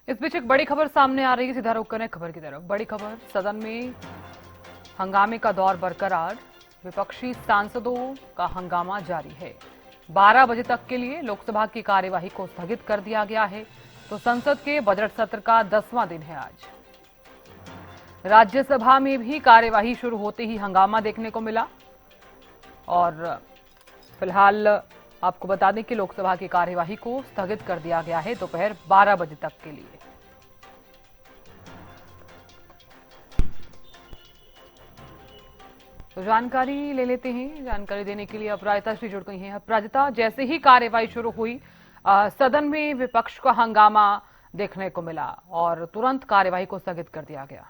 इस बीच एक बड़ी खबर सामने आ रही है। सीधा रुख करें खबर की तरफ। बड़ी खबर, सदन में हंगामे का दौर बरकरार, विपक्षी सांसदों का हंगामा जारी है। 12 बजे तक के लिए लोकसभा की कार्यवाही को स्थगित कर दिया गया है। तो संसद के बजट सत्र का 10वां दिन है आज। राज्यसभा में भी कार्यवाही शुरू होते ही हंगामा देखने को मिला। और फिलहाल आपको बता दें कि लोकसभा की कार्यवाही को स्थगित कर दिया गया है दोपहर 12 बजे तक के लिए। तो जानकारी ले लेते हैं। जानकारी देने के लिए अपराजिता श्री जुड़ गई हैं। अपराजिता, जैसे ही कार्यवाही शुरू हुई सदन में विपक्ष का हंगामा देखने को मिला और तुरंत कार्यवाही को स्थगित कर दिया गया।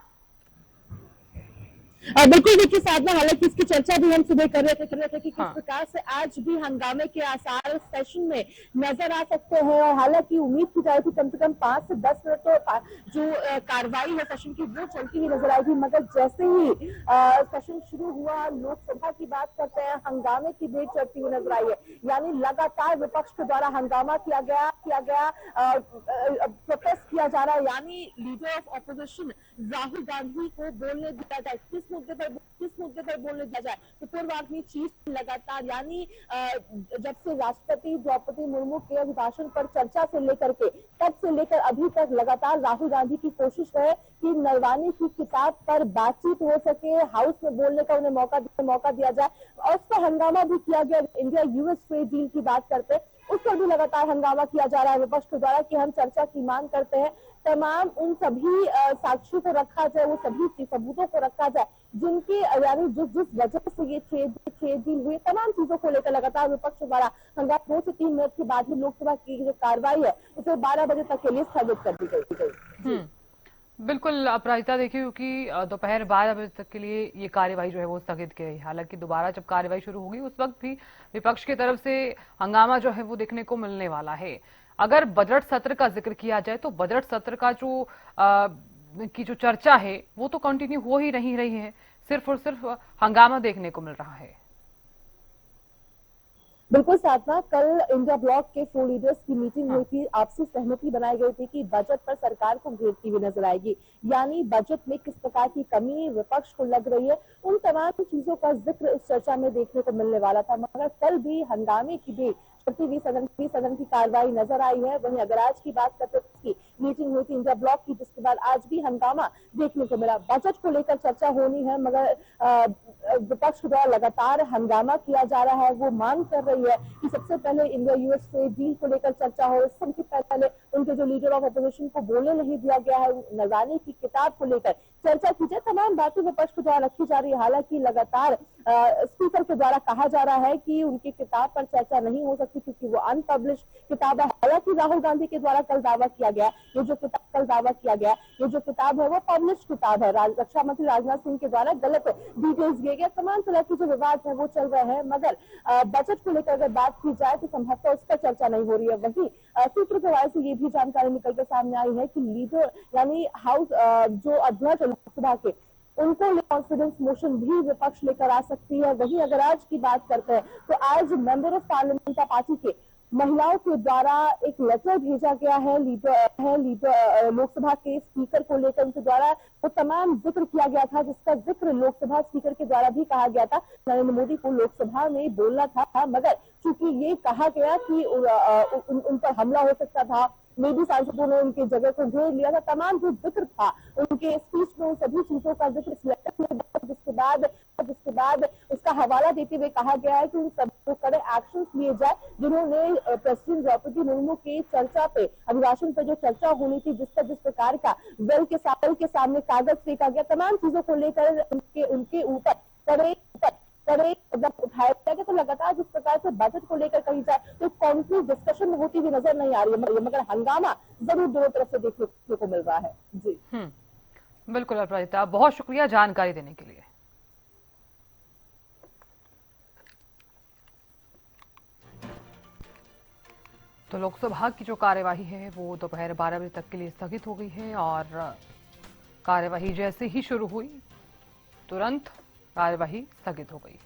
बिल्कुल देखिए साधना, हालांकि इसकी चर्चा भी हम सुबह कर रहे थे कि किस हाँ। प्रकार से आज भी हंगामे के आसार सेशन में नजर आ सकते हैं। और हालांकि उम्मीद की जाए कि कम से कम 5 से 10 मिनट तो जो कार्रवाई है सेशन की वो चलती हुई नजर आएगी, मगर जैसे ही सेशन शुरू हुआ, लोकसभा की बात करते हैं, हंगामे की भेंट चढ़ती हुई नजर आई है। यानी लगातार विपक्ष के द्वारा हंगामा किया गया प्रोटेस्ट किया जा रहा है। यानी leader of opposition Rahul Gandhi को बोलने दिया जाए, किस मुद्दे पर बोलने दिया जाए। तो पूर्व आर्मी चीफ लगातार, यानी जब से राष्ट्रपति द्रौपदी मुर्मू के अभिभाषण पर चर्चा से लेकर के तब से लेकर अभी तक लगातार राहुल गांधी की कोशिश है कि नरवानी की किताब पर बातचीत हो सके, हाउस में बोलने का उन्हें मौका दिया जाए। और उस पर हंगामा भी किया गया। इंडिया यूएस ट्रेड डील की बात करते, उस पर भी लगातार हंगामा किया जा रहा है विपक्ष के द्वारा कि हम चर्चा की मांग करते हैं, तमाम उन सभी साक्ष्यों को रखा जाए, वो सभी सबूतों को रखा जाए जिनकी, यानी जिस वजह से ये ट्रेड डील हुई, तमाम चीजों को लेकर लगातार विपक्ष द्वारा हंगामा 2 से 3 मिनट के बाद ही लोकसभा की जो कार्रवाई है उसे 12 बजे तक के लिए स्थगित कर दी गई। बिल्कुल अपराजिता, देखिए क्योंकि दोपहर 12 बजे तक के लिए ये कार्यवाही जो है वो स्थगित की गई। हालांकि दोबारा जब कार्यवाही शुरू होगी उस वक्त भी विपक्ष की तरफ से हंगामा जो है वो देखने को मिलने वाला है। अगर बजट सत्र का जिक्र किया जाए तो बजट सत्र का की जो चर्चा है वो तो कंटिन्यू हो ही नहीं रही है, सिर्फ और सिर्फ हंगामा देखने को मिल रहा है। बिल्कुल साधना, कल इंडिया ब्लॉक के 4 लीडर्स की मीटिंग हाँ। हुई थी। आपसी सहमति बनाई गई थी कि बजट पर सरकार को घेरती हुई नजर आएगी। यानी बजट में किस प्रकार की कमी विपक्ष को लग रही है, उन तमाम चीजों का जिक्र इस चर्चा में देखने को मिलने वाला था। मगर कल भी हंगामे की भी चलती हुई सदन की कार्रवाई नजर आई है। वहीं अगर आज की बात करते हैं, मीटिंग हुई थी इंडिया ब्लॉक की, जिसके बाद आज भी हंगामा देखने को मिला। बजट को लेकर चर्चा होनी है, मगर विपक्ष द्वारा लगातार हंगामा किया जा रहा है। वो मांग कर रही है कि सबसे पहले इंडिया यूएस ट्रेड डील को लेकर चर्चा हो, सबसे पहले उनके जो लीडर ऑफ अपोजिशन को बोलने नहीं दिया गया है, नरवानी की किताब को लेकर चर्चा की जाए। तमाम बातें विपक्ष के द्वारा रखी जा रही है। हालांकि लगातार स्पीकर के द्वारा कहा जा रहा है कि उनकी किताब पर चर्चा नहीं हो सकती क्योंकि वो अनपब्लिश किताब है। हालांकि राहुल गांधी के द्वारा कल दावा किया गया, ये जो किताब है वो पब्लिश किताब है। रक्षा मंत्री राजनाथ सिंह के द्वारा गलत डिटेल्स दिए गए, तमाम तरह के जो विवाद है वो चल रहे हैं। मगर बजट को लेकर अगर बात की जाए तो संभवतः उस पर चर्चा नहीं हो रही है। वहीं सूत्र के हवाले से ये भी जानकारी निकल के सामने आई है कि लीडर, यानी हाउस जो अध्यक्ष लोकसभा के, उनको कॉन्फिडेंस मोशन भी विपक्ष लेकर आ सकती है। वहीं अगर आज की बात करते हैं तो आज मेंबर ऑफ पार्लियामेंट पार्टी के महिलाओं के द्वारा एक लेटर भेजा गया है लीडर लोकसभा के स्पीकर को लेकर। उनके द्वारा वो तमाम जिक्र किया गया था जिसका जिक्र लोकसभा स्पीकर के द्वारा भी कहा गया था। नरेंद्र मोदी को लोकसभा में बोलना था, मगर चूंकि ये कहा गया कि उन पर हमला हो सकता था, मे भी सांसदों ने उनकी जगह को घेर लिया था, तमाम जो जिक्र था उनके स्पीच में उन सभी चीजों का जिक्र जिसके बाद उसका हवाला देते हुए कहा गया है कि उन सबको कड़े एक्शन लिए जाए जिन्होंने प्रेसिडेंट द्रौपदी मुर्मू की चर्चा पे, अभिभाषण पे जो चर्चा होनी थी, जिस प्रकार का वेल के सामने कागज फेंका गया, तमाम चीजों को लेकर उनके ऊपर कड़े कदम उठाया गया। तो लगातार जिस प्रकार से बजट को लेकर कही जाए तो कॉन्फ्लिक्ट डिस्कशन होती हुई नजर नहीं आ रही है, मगर हंगामा जरूर दोनों तरफ से देखने को मिल रहा है। जी बिल्कुल अपराजिता, बहुत शुक्रिया जानकारी देने के लिए। तो लोकसभा की जो कार्यवाही है वो दोपहर 12 बजे तक के लिए स्थगित हो गई है और कार्यवाही जैसे ही शुरू हुई तुरंत कार्यवाही स्थगित हो गई।